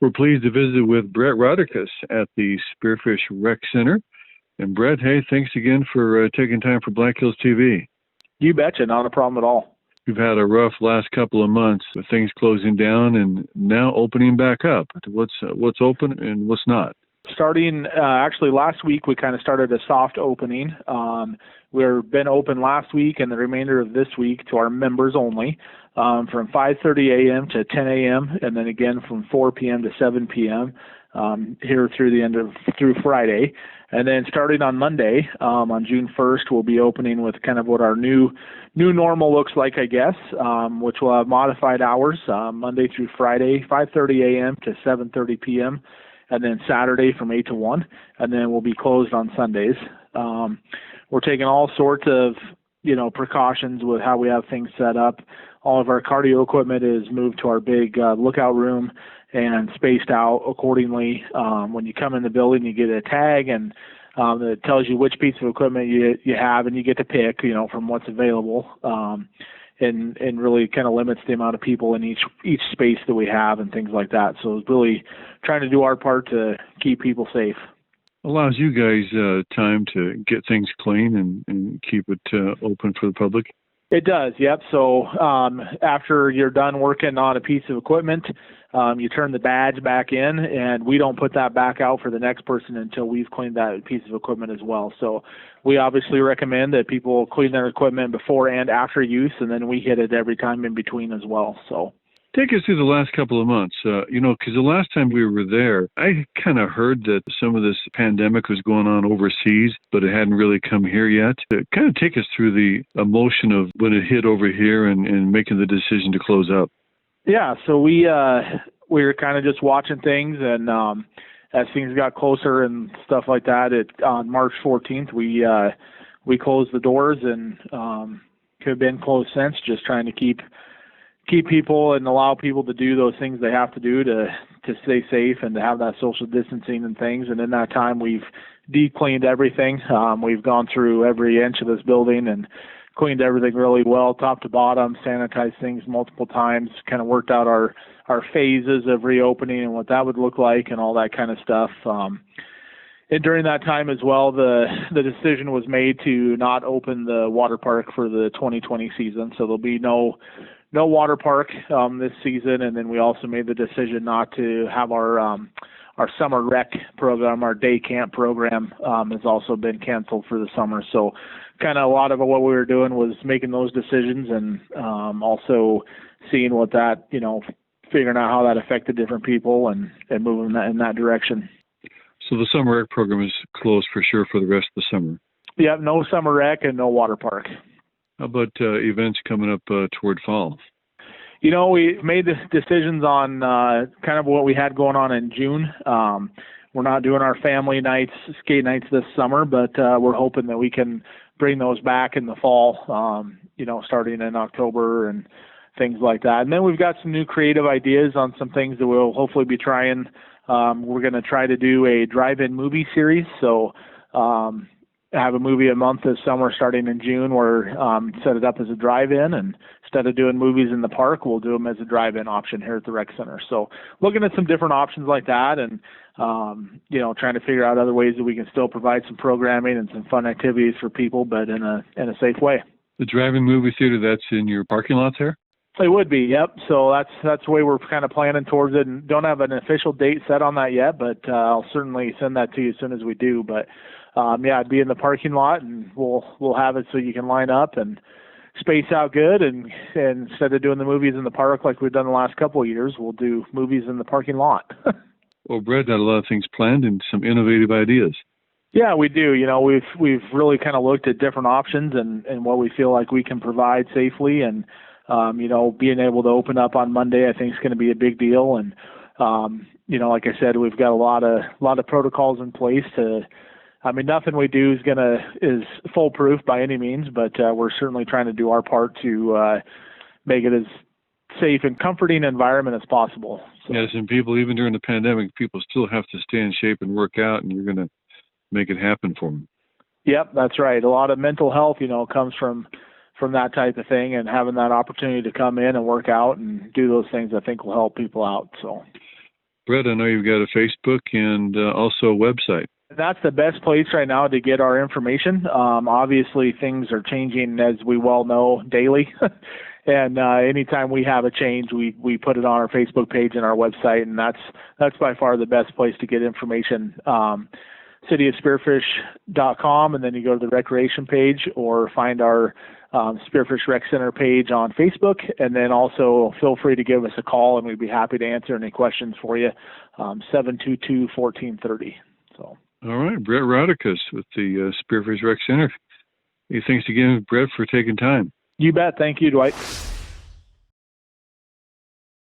We're pleased to visit with Brett Rodriguez at the Spearfish Rec Center. And Brett, hey, thanks again for taking time for Black Hills TV. You betcha, not a problem at all. We've had a rough last couple of months with things closing down and now opening back up. What's open and what's not? Starting actually last week, we kind of started a soft opening. We've been open last week and the remainder of this week to our members only, from 5:30 a.m. to 10 a.m. and then again from 4 p.m. to 7 p.m. Here through Friday. And then starting on Monday, on June 1st, we'll be opening with kind of what our new normal looks like, I guess, which will have modified hours, Monday through Friday, 5:30 a.m. to 7:30 p.m., and then Saturday from 8 to 1, and then we'll be closed on Sundays. We're taking all sorts of, precautions with how we have things set up. All of our cardio equipment is moved to our big lookout room and spaced out accordingly. When you come in the building, you get a tag, and it tells you which piece of equipment you have, and you get to pick, from what's available, and really kind of limits the amount of people in each space that we have and things like that. So it's really trying to do our part to keep people safe. Allows you guys time to get things clean and keep it open for the public? It does, yep. So after you're done working on a piece of equipment, you turn the badge back in, and we don't put that back out for the next person until we've cleaned that piece of equipment as well. So we obviously recommend that people clean their equipment before and after use, and then we hit it every time in between as well. So take us through the last couple of months, because the last time we were there, I kind of heard that some of this pandemic was going on overseas, but it hadn't really come here yet. Kind of take us through the emotion of when it hit over here and making the decision to close up. Yeah, so we were kind of just watching things, and as things got closer and stuff like that, on March 14th, we closed the doors, and could have been closed since, just trying to keep people and allow people to do those things they have to do to stay safe and to have that social distancing and things. And in that time, we've deep cleaned everything. We've gone through every inch of this building and cleaned everything really well, top to bottom, sanitized things multiple times, kind of worked out our phases of reopening and what that would look like and all that kind of stuff. And during that time as well, the decision was made to not open the water park for the 2020 season. So there'll be no water park this season. And then we also made the decision not to have our summer rec program, our day camp program, has also been canceled for the summer. So kind of a lot of what we were doing was making those decisions and also seeing what that, figuring out how that affected different people and moving in that direction. So the summer rec program is closed for sure for the rest of the summer. Yeah, no summer rec and no water park. How about events coming up toward fall? We made the decisions on kind of what we had going on in June. We're not doing our family nights, skate nights this summer, but we're hoping that we can bring those back in the fall, starting in October and things like that. And then we've got some new creative ideas on some things that we'll hopefully be trying. We're going to try to do a DriveIn Movie series. So have a movie a month this summer starting in June. We're set it up as a drive-in, and instead of doing movies in the park, we'll do them as a drive-in option here at the rec center. So looking at some different options like that and, trying to figure out other ways that we can still provide some programming and some fun activities for people, but in a safe way. The drive-in movie theater, that's in your parking lot there? It would be, yep. So that's the way we're kind of planning towards it, and don't have an official date set on that yet, but I'll certainly send that to you as soon as we do. But it'd be in the parking lot, and we'll have it so you can line up and space out good. And instead of doing the movies in the park like we've done the last couple of years, we'll do movies in the parking lot. Well, Brett got a lot of things planned and some innovative ideas. Yeah, we do. We've really kind of looked at different options and what we feel like we can provide safely, and being able to open up on Monday, I think is going to be a big deal. And, like I said, we've got a lot of protocols in place nothing we do is foolproof by any means, but we're certainly trying to do our part to make it as safe and comforting environment as possible. So. Yes, and people, even during the pandemic, people still have to stay in shape and work out, and you're going to make it happen for them. Yep, that's right. A lot of mental health, comes from that type of thing, and having that opportunity to come in and work out and do those things, I think will help people out. So Brett, I know you've got a Facebook and also a website. That's the best place right now to get our information. Obviously, things are changing, as we well know, daily. And anytime we have a change, we put it on our Facebook page and our website, and that's by far the best place to get information. cityofspearfish.com, and then you go to the recreation page or find our Spearfish Rec Center page on Facebook, and then also feel free to give us a call, and we'd be happy to answer any questions for you, 722-1430. So. All right, Brett Rodicus with the Spearfish Rec Center. Hey, thanks again, Brett, for taking time. You bet. Thank you, Dwight.